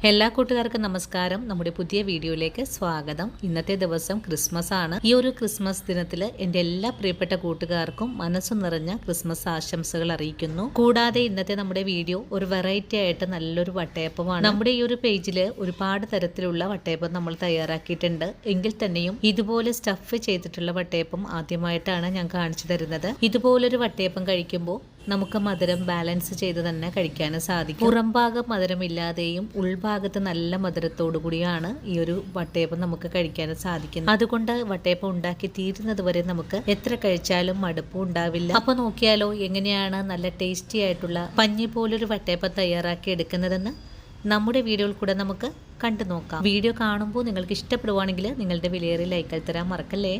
എല്ലാ കൂട്ടുകാർക്കും നമസ്കാരം. നമ്മുടെ പുതിയ വീഡിയോയിലേക്ക് സ്വാഗതം. ഇന്നത്തെ ദിവസം ക്രിസ്മസ് ആണ്. ഈ ഒരു ക്രിസ്മസ് ദിനത്തിൽ എൻ്റെ എല്ലാ പ്രിയപ്പെട്ട കൂട്ടുകാർക്കും മനസ്സു നിറഞ്ഞ ക്രിസ്മസ് ആശംസകൾ അറിയിക്കുന്നു. കൂടാതെ ഇന്നത്തെ നമ്മുടെ വീഡിയോ ഒരു വെറൈറ്റി ആയിട്ട് നല്ലൊരു വട്ടയപ്പമാണ്. നമ്മുടെ ഈ ഒരു പേജിൽ ഒരുപാട് തരത്തിലുള്ള വട്ടയപ്പം നമ്മൾ തയ്യാറാക്കിയിട്ടുണ്ട്. എങ്കിൽ തന്നെയും ഇതുപോലെ സ്റ്റഫ് ചെയ്തിട്ടുള്ള വട്ടയപ്പം ആദ്യമായിട്ടാണ് ഞാൻ കാണിച്ചു തരുന്നത്. ഇതുപോലൊരു വട്ടയപ്പം കഴിക്കുമ്പോൾ നമുക്ക് മധുരം ബാലൻസ് ചെയ്ത് തന്നെ കഴിക്കാൻ സാധിക്കും. പുറംഭാഗം മധുരമില്ലാതെയും ഉൾഭാഗത്ത് നല്ല മധുരത്തോടു കൂടിയാണ് ഈ ഒരു വട്ടയപ്പം നമുക്ക് കഴിക്കാൻ സാധിക്കുന്നത്. അതുകൊണ്ട് വട്ടയപ്പം ഉണ്ടാക്കി തീരുന്നത് വരെ നമുക്ക് എത്ര കഴിച്ചാലും മടുപ്പും ഉണ്ടാവില്ല. അപ്പൊ നോക്കിയാലോ എങ്ങനെയാണ് നല്ല ടേസ്റ്റി ആയിട്ടുള്ള പഞ്ഞി പോലൊരു വട്ടയപ്പം തയ്യാറാക്കി എടുക്കുന്നതെന്ന് നമ്മുടെ വീഡിയോയിൽ കൂടെ നമുക്ക് കണ്ടു നോക്കാം. വീഡിയോ കാണുമ്പോൾ നിങ്ങൾക്ക് ഇഷ്ടപ്പെടുവാണെങ്കിൽ നിങ്ങളുടെ വിലയേറിയ ലൈക്കുകൾ തരാൻ മറക്കല്ലേ.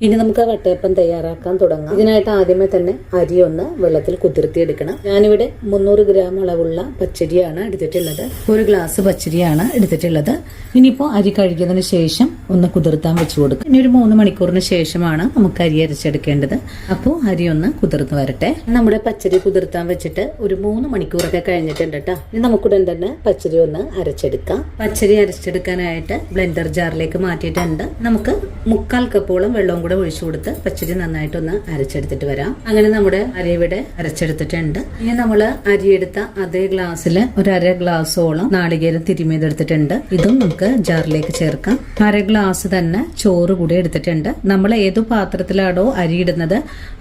ഇനി നമുക്ക് വട്ടയപ്പം തയ്യാറാക്കാൻ തുടങ്ങാം. ഇതിനായിട്ട് ആദ്യമേ തന്നെ അരി ഒന്ന് വെള്ളത്തിൽ കുതിർത്തിയെടുക്കണം. ഞാനിവിടെ 300 ഗ്രാം അളവുള്ള പച്ചരിയാണ് എടുത്തിട്ടുള്ളത്. 1 ഗ്ലാസ് പച്ചരിയാണ് എടുത്തിട്ടുള്ളത്. ഇനിയിപ്പോൾ അരി കഴുകിയതിന് ശേഷം ഒന്ന് കുതിർത്താൻ വെച്ച് കൊടുക്കും. ഇനി ഒരു 3 മണിക്കൂറിന് ശേഷമാണ് നമുക്ക് അരി അരച്ചെടുക്കേണ്ടത്. അപ്പോൾ അരി ഒന്ന് കുതിർത്ത് വരട്ടെ. നമ്മുടെ പച്ചരി കുതിർത്താൻ വെച്ചിട്ട് ഒരു 3 മണിക്കൂറൊക്കെ കഴിഞ്ഞിട്ടുണ്ട് കേട്ടോ. ഇനി നമുക്കുടൻ തന്നെ പച്ചരി ഒന്ന് അരച്ചെടുക്കാം. പച്ചരി അരച്ചെടുക്കാനായിട്ട് ബ്ലെൻഡർ ജാറിലേക്ക് മാറ്റിയിട്ടുണ്ട്. നമുക്ക് 1/4 കപ്പോളം വെള്ളവും കൂടെ ഒഴിച്ചു കൊടുത്ത് പച്ചരി നന്നായിട്ടൊന്ന് അരച്ചെടുത്തിട്ട് വരാം. അങ്ങനെ നമ്മുടെ അരി ഇവിടെ അരച്ചെടുത്തിട്ടുണ്ട്. ഇനി നമ്മൾ അരിയെടുത്ത അതേ ഗ്ലാസ്സിൽ ഒരു 1/2 ഗ്ലാസോളം നാളികേരം തിരുമിയതെടുത്തിട്ടുണ്ട്. ഇതും നമുക്ക് ജാറിലേക്ക് ചേർക്കാം. 1/2 ഗ്ലാസ് തന്നെ ചോറ് കൂടി എടുത്തിട്ടുണ്ട്. നമ്മൾ ഏതു പാത്രത്തിലാണോ അരി ഇടുന്നത്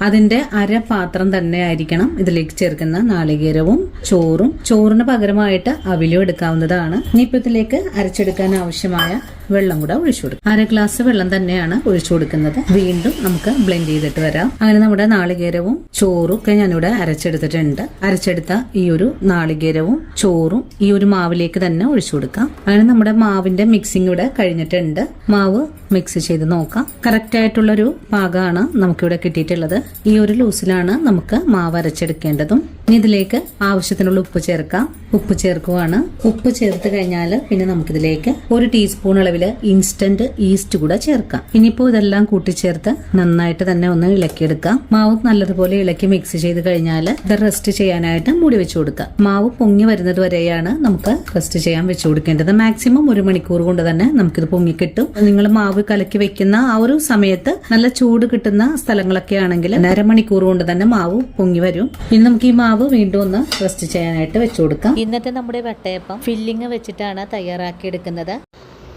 അതിന്റെ 1/2 പാത്രം തന്നെ ആയിരിക്കണം ഇതിലേക്ക് ചേർക്കുന്ന നാളികേരവും ചോറും. ചോറിന് പകരമായിട്ട് അവിലും എടുക്കാവുന്നതാണ്. ഇനിയിപ്പോ ഇതിലേക്ക് അരച്ചെടുക്കാൻ ആവശ്യമായ വെള്ളം കൂടെ ഒഴിച്ചു കൊടുക്കും. 1/2 ഗ്ലാസ് വെള്ളം തന്നെയാണ് ഒഴിച്ചു കൊടുക്കുന്നത്. വീണ്ടും നമുക്ക് ബ്ലെൻഡ് ചെയ്തിട്ട് വരാം. അങ്ങനെ നമ്മുടെ നാളികേരവും ചോറും ഒക്കെ ഞാനിവിടെ അരച്ചെടുത്തിട്ടുണ്ട്. അരച്ചെടുത്ത ഈ ഒരു നാളികേരവും ചോറും ഈ ഒരു മാവിലേക്ക് തന്നെ ഒഴിച്ചു കൊടുക്കാം. അങ്ങനെ നമ്മുടെ മാവിന്റെ മിക്സിംഗ് ഇവിടെ കഴിഞ്ഞിട്ടുണ്ട്. മാവ് മിക്സ് ചെയ്ത് നോക്കാം. കറക്റ്റ് ആയിട്ടുള്ളൊരു പാകമാണ് നമുക്കിവിടെ കിട്ടിയിട്ടുള്ളത്. ഈ ഒരു ലൂസിലാണ് നമുക്ക് മാവ് അരച്ചെടുക്കേണ്ടതും. ഇനി ഇതിലേക്ക് ആവശ്യത്തിനുള്ള ഉപ്പ് ചേർക്കാം. ഉപ്പ് ചേർക്കുവാണ്. ഉപ്പ് ചേർത്ത് കഴിഞ്ഞാൽ പിന്നെ നമുക്കിതിലേക്ക് 1 ടീസ്പൂൺ അളവില് ഇൻസ്റ്റന്റ് ഈസ്റ്റ് കൂടെ ചേർക്കാം. ഇനിയിപ്പോ ഇതെല്ലാം കൂട്ടിച്ചേർത്ത് നന്നായിട്ട് തന്നെ ഒന്ന് ഇളക്കിയെടുക്കാം. മാവ് നല്ലതുപോലെ ഇളക്കി മിക്സ് ചെയ്ത് കഴിഞ്ഞാൽ ഇത് റെസ്റ്റ് ചെയ്യാനായിട്ട് മൂടി വെച്ചു കൊടുക്കാം. മാവ് പൊങ്ങി വരുന്നത് വരെയാണ് നമുക്ക് റെസ്റ്റ് ചെയ്യാൻ വെച്ചു കൊടുക്കേണ്ടത്. മാക്സിമം 1 മണിക്കൂർ കൊണ്ട് തന്നെ നമുക്കിത് പൊങ്ങി കിട്ടും. നിങ്ങൾ മാവ് കലക്കി വെക്കുന്ന ആ ഒരു സമയത്ത് നല്ല ചൂട് കിട്ടുന്ന സ്ഥലങ്ങളൊക്കെ ആണെങ്കിൽ 1/2 മണിക്കൂർ കൊണ്ട് തന്നെ മാവ് പൊങ്ങി വരും. ഇനി നമുക്ക് ഈ മാവ് വീണ്ടും ഒന്ന് റെസ്റ്റ് ചെയ്യാനായിട്ട് വെച്ചു കൊടുക്കാം. ഇന്നത്തെ നമ്മുടെ വട്ടയപ്പം ഫില്ലിങ് വെച്ചിട്ടാണ് തയ്യാറാക്കി എടുക്കുന്നത്.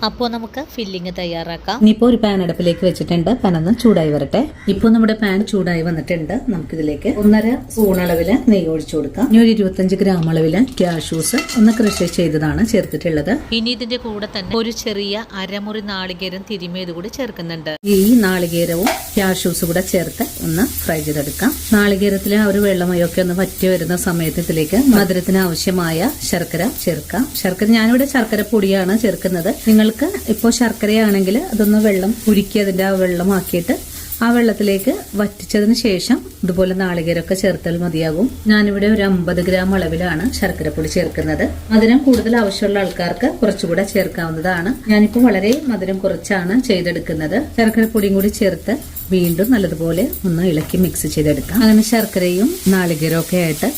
അപ്പോൾ നമുക്ക് ഫില്ലിങ് തയ്യാറാക്കാം. ഇനിയിപ്പോൾ ഒരു പാൻ അടുപ്പിലേക്ക് വെച്ചിട്ടുണ്ട്. പാൻ ഒന്ന് ചൂടായി വരട്ടെ. ഇപ്പോൾ നമ്മുടെ പാൻ ചൂടായി വന്നിട്ടുണ്ട്. നമുക്കിതിലേക്ക് 1.5 സ്പൂൺ അളവില് നെയ്യ് ഒഴിച്ചു കൊടുക്കാം. ഇനി ഒരു 25 ഗ്രാം അളവില് ക്യാഷ്യൂസ് ഒന്ന് ക്രഷ് ചെയ്തതാണ് ചേർത്തിട്ടുള്ളത്. ഇനി ഇതിന്റെ കൂടെ തന്നെ ഒരു ചെറിയ അരമുറി നാളികേരം തിരുമിയത് കൂടി ചേർക്കുന്നുണ്ട്. ഈ നാളികേരവും ക്യാഷ്യൂസ് കൂടെ ചേർത്ത് ഒന്ന് ഫ്രൈ ചെയ്തെടുക്കാം. നാളികേരത്തിലെ ആ ഒരു വെള്ളമയൊക്കെ ഒന്ന് വറ്റി വരുന്ന സമയത്ത് ഇതിലേക്ക് മധുരത്തിന് ആവശ്യമായ ശർക്കര ചേർക്കാം. ശർക്കര ഞാനിവിടെ ശർക്കര പൊടിയാണ് ചേർക്കുന്നത്. നിങ്ങൾക്ക് ഇപ്പോൾ ശർക്കരയാണെങ്കിൽ അതൊന്ന് വെള്ളം ഉരുക്കി അതിന്റെ ആ വെള്ളമാക്കിയിട്ട് ആ വെള്ളത്തിലേക്ക് വറ്റിച്ചതിന് ശേഷം ഇതുപോലെ നാളികേരമൊക്കെ ചേർത്താൽ മതിയാകും. ഞാനിവിടെ ഒരു 50 ഗ്രാം അളവിലാണ് ശർക്കരപ്പൊടി ചേർക്കുന്നത്. മധുരം കൂടുതൽ ആവശ്യമുള്ള ആൾക്കാർക്ക് കുറച്ചുകൂടെ ചേർക്കാവുന്നതാണ്. ഞാനിപ്പോൾ വളരെ മധുരം കുറച്ചാണ് ചെയ്തെടുക്കുന്നത്. ശർക്കരപ്പൊടിയും കൂടി ചേർത്ത് വീണ്ടും നല്ലതുപോലെ ഒന്ന് ഇളക്കി മിക്സ് ചെയ്തെടുക്കാം. അങ്ങനെ ശർക്കരയും നാളികേരവും ഒക്കെ ആയിട്ട്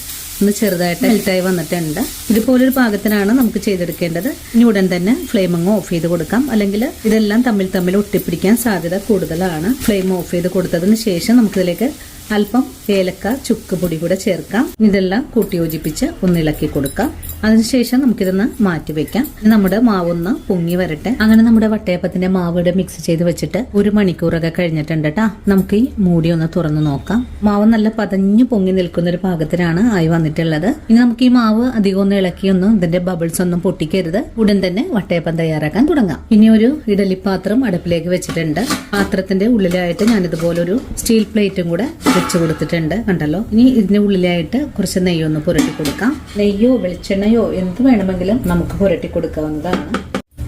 ഒന്ന് ചെറുതായിട്ട് മെൽറ്റായി വന്നിട്ടുണ്ട്. ഇതുപോലൊരു പാകത്തിനാണ് നമുക്ക് ചെയ്തെടുക്കേണ്ടത്. ഇനി ഉടൻ തന്നെ ഫ്ലെയിം അങ്ങ് ഓഫ് ചെയ്ത് കൊടുക്കാം. അല്ലെങ്കിൽ ഇതെല്ലാം തമ്മിൽ ഒട്ടിപ്പിടിക്കാൻ സാധ്യത കൂടുതലാണ്. ഫ്ലെയിം ഓഫ് ചെയ്ത് കൊടുത്തതിന് ശേഷം നമുക്കിതിലേക്ക് അല്പം ഏലക്ക ചുക്ക് പൊടി കൂടെ ചേർക്കാം. ഇതെല്ലാം കൂട്ടി യോജിപ്പിച്ച് ഒന്ന് ഇളക്കി കൊടുക്കാം. അതിനുശേഷം നമുക്കിതൊന്ന് മാറ്റി വെക്കാം. നമ്മുടെ മാവൊന്ന് പൊങ്ങി വരട്ടെ. അങ്ങനെ നമ്മുടെ വട്ടയപ്പത്തിന്റെ മാവിടെ മിക്സ് ചെയ്ത് വെച്ചിട്ട് 1 മണിക്കൂറൊക്കെ കഴിഞ്ഞിട്ടുണ്ട് കേട്ടാ. നമുക്ക് ഈ മൂടി ഒന്ന് തുറന്നു നോക്കാം. മാവ് നല്ല പതഞ്ഞു പൊങ്ങി നിൽക്കുന്ന ഒരു പാകത്തിനാണ് ആയി വന്നിട്ടുള്ളത്. ഇനി നമുക്ക് ഈ മാവ് അധികം ഒന്ന് ഇളക്കിയൊന്നും ഇതിന്റെ ബബിൾസ് ഒന്നും പൊട്ടിക്കരുത്. ഉടൻ തന്നെ വട്ടയപ്പം തയ്യാറാക്കാൻ തുടങ്ങാം. ഇനി ഒരു ഇഡലിപ്പാത്രം അടുപ്പിലേക്ക് വെച്ചിട്ടുണ്ട്. പാത്രത്തിന്റെ ഉള്ളിലായിട്ട് ഞാനിതുപോലൊരു സ്റ്റീൽ പ്ലേറ്റും കൂടെ വെച്ച് കൊടുത്തിട്ടുണ്ട്. കണ്ടല്ലോ. ഇനി ഇതിന്റെ ഉള്ളിലായിട്ട് കുറച്ച് നെയ്യൊന്ന് പുരട്ടി കൊടുക്കാം. നെയ്യോ വെളിച്ചെണ്ണയോ എന്ത് വേണമെങ്കിലും നമുക്ക് പുരട്ടി കൊടുക്കാവുന്നതാണ്.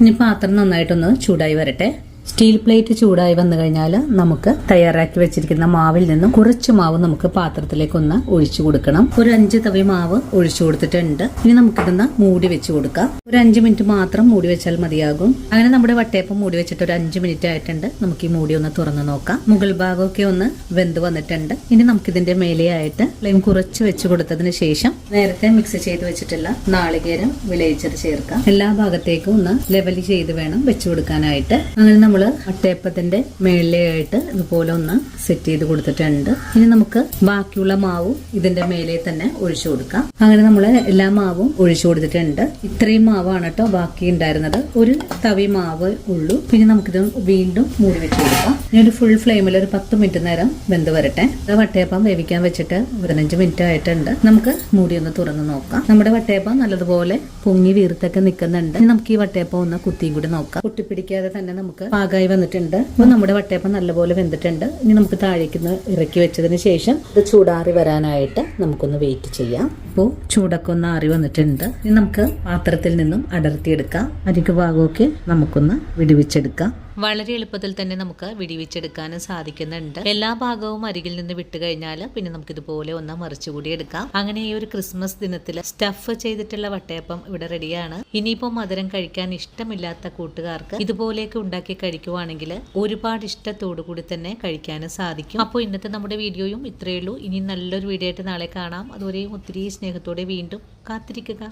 ഇനി പാത്രം നന്നായിട്ടൊന്ന് ചൂടായി വരട്ടെ. സ്റ്റീൽ പ്ലേറ്റ് ചൂടായി വന്നു കഴിഞ്ഞാൽ നമുക്ക് തയ്യാറാക്കി വെച്ചിരിക്കുന്ന മാവിൽ നിന്നും കുറച്ച് മാവ് നമുക്ക് പാത്രത്തിലേക്ക് ഒന്ന് ഒഴിച്ചു കൊടുക്കണം. ഒരു 5 തവി മാവ് ഒഴിച്ചു കൊടുത്തിട്ടുണ്ട്. ഇനി നമുക്കിതൊന്ന് മൂടി വെച്ച് കൊടുക്കാം. ഒരു 5 മിനിറ്റ് മാത്രം മൂടി വെച്ചാൽ മതിയാകും. അങ്ങനെ നമ്മുടെ വട്ടയപ്പം മൂടി വെച്ചിട്ട് ഒരു 5 മിനിറ്റ് ആയിട്ടുണ്ട്. നമുക്ക് ഈ മൂടി ഒന്ന് തുറന്നു നോക്കാം. മുകൾ ഭാഗമൊക്കെ ഒന്ന് വെന്ത് വന്നിട്ടുണ്ട്. ഇനി നമുക്കിതിന്റെ മേലെയായിട്ട് ഫ്ലെയിം കുറച്ച് വെച്ച് കൊടുത്തതിന് ശേഷം നേരത്തെ മിക്സ് ചെയ്ത് വെച്ചിട്ടുള്ള നാളികേരം വിളയിച്ചത് ചേർക്കാം. എല്ലാ ഭാഗത്തേക്കും ഒന്ന് ലെവൽ ചെയ്ത് വേണം വെച്ചു കൊടുക്കാനായിട്ട്. അങ്ങനെ നമ്മള് വട്ടയപ്പത്തിന്റെ മേലെയായിട്ട് ഇതുപോലെ ഒന്ന് സെറ്റ് ചെയ്ത് കൊടുത്തിട്ടുണ്ട്. ഇനി നമുക്ക് ബാക്കിയുള്ള മാവും ഇതിന്റെ മേലെ തന്നെ ഒഴിച്ചു കൊടുക്കാം. അങ്ങനെ നമ്മള് എല്ലാ മാവും ഒഴിച്ചു കൊടുത്തിട്ടുണ്ട്. ഇത്രയും മാവാണ് കേട്ടോ ബാക്കി ഉണ്ടായിരുന്നത്. ഒരു തവി മാവ് ഉള്ളൂ. പിന്നെ നമുക്കിത് വീണ്ടും മൂടി വെച്ച് കൊടുക്കാം. ഇനി ഒരു ഫുൾ ഫ്ലെയിമിൽ ഒരു 10 മിനിറ്റ് നേരം വെന്ത് വരട്ടെ. വട്ടയപ്പം വേവിക്കാൻ വെച്ചിട്ട് 15 മിനിറ്റ് ആയിട്ടുണ്ട്. നമുക്ക് മൂടി ഒന്ന് തുറന്ന് നോക്കാം. നമ്മുടെ വട്ടയപ്പം നല്ലതുപോലെ പൊങ്ങി വീർത്തൊക്കെ നിൽക്കുന്നുണ്ട്. നമുക്ക് ഈ വട്ടയപ്പം ഒന്ന് കുത്തിയും കൂടി നോക്കാം. പൊട്ടിപ്പിടിക്കാതെ തന്നെ നമുക്ക് പാകമായി വന്നിട്ടുണ്ട്. അപ്പോൾ നമ്മുടെ വട്ടയപ്പം നല്ലപോലെ വെന്തിട്ടുണ്ട്. ഇനി നമുക്ക് താഴേക്ക് ഇറക്കി വെച്ചതിന് ശേഷം ഇത് ചൂടാറി വരാനായിട്ട് നമുക്കൊന്ന് വെയിറ്റ് ചെയ്യാം. അപ്പോൾ ചൂടൊക്കെ ഒന്ന് ആറി വന്നിട്ടുണ്ട്. ഇനി നമുക്ക് പാത്രത്തിൽ നിന്നും അടർത്തിയെടുക്കാം. അരികു ഭാഗമൊക്കെ നമുക്കൊന്ന് വിടുവിച്ചെടുക്കാം. വളരെ എളുപ്പത്തിൽ തന്നെ നമുക്ക് വിടിവിച്ചെടുക്കാനും സാധിക്കുന്നുണ്ട്. എല്ലാ ഭാഗവും അരികിൽ നിന്ന് വിട്ട് കഴിഞ്ഞാൽ പിന്നെ നമുക്ക് ഇതുപോലെ ഒന്ന് മറിച്ചുകൂടി എടുക്കാം. അങ്ങനെ ഈ ഒരു ക്രിസ്മസ് ദിനത്തിൽ സ്റ്റഫ് ചെയ്തിട്ടുള്ള വട്ടയപ്പം ഇവിടെ റെഡിയാണ്. ഇനിയിപ്പോൾ മധുരം കഴിക്കാൻ ഇഷ്ടമില്ലാത്ത കൂട്ടുകാർക്ക് ഇതുപോലെയൊക്കെ ഉണ്ടാക്കി കഴിക്കുവാണെങ്കിൽ ഒരുപാട് ഇഷ്ടത്തോടു കൂടി തന്നെ കഴിക്കാനും സാധിക്കും. അപ്പോൾ ഇന്നത്തെ നമ്മുടെ വീഡിയോയും ഇത്രയേ ഉള്ളൂ. ഇനി നല്ലൊരു വീഡിയോ ആയിട്ട് നാളെ കാണാം. അതുവരെയും ഒത്തിരി സ്നേഹത്തോടെ വീണ്ടും കാത്തിരിക്കുക.